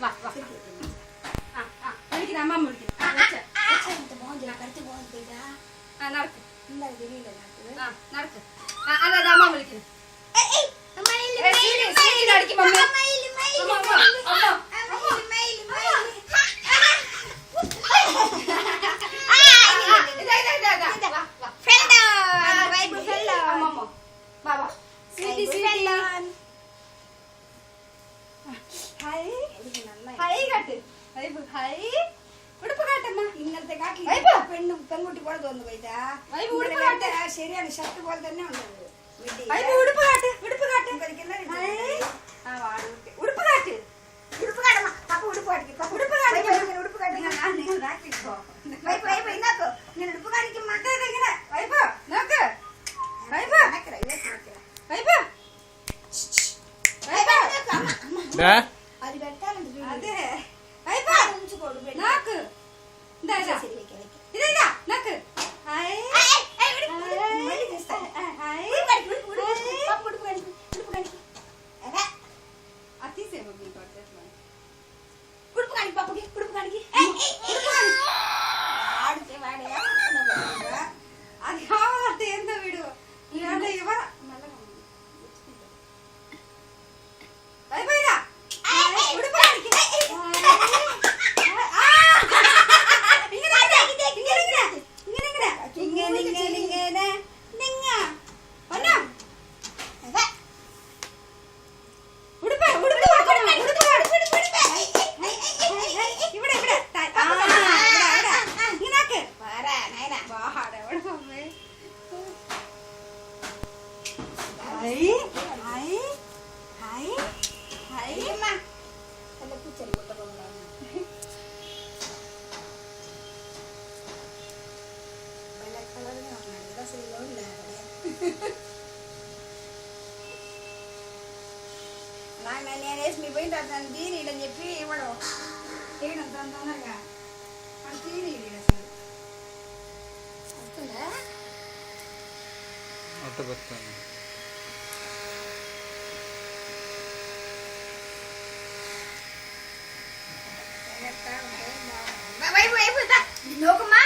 వా వా విളിക്കുന്ന అమ్మమ్మ വിളിക്കുന്നു നടക്ക് നടക്ക് അതായത് അമ്മ വിളിക്കുന്നു ഇന്നത്തെ കാട്ടിൽ പെൺകുട്ടി പോലെ തോന്നുന്നു പൈതാ ശരിയാണ് ഷർട്ട് പോലെ തന്നെ ഉണ്ടത് ഉടുപ്പ് കാട്ട് ഉടുപ്പ് കാട്ട് ഉടുപ്പ് കാട്ട് ഉടുപ്പ് കാട്ടമ്മ പപ്പ ഉടുപ്പ് കാട്ടിക്കും ഉടുപ്പ് കാട്ടിക്കും ഉടുപ്പ് കാട്ടിക്കോ ഇന്നാക്കോ ഇങ്ങനെ ഉടുപ്പ് കാണിക്കും ഇങ്ങനെ വൈപ്പോ നോക്ക് വൈപ്പോ വൈപ്പോ അത് വെട്ടാനുണ്ട് അതെ വൈപ്പോ നോക്ക് ഇതാ ഇതാ നോക്ക് ఎంత వీడు నేను వేసి పోయిన తర్వాత తీరిడని చెప్పి ఇవ్వడం తీయడం తొందరగా తీరిడు అసలు వస్తుందా వైపు వైపు నోకమ్మా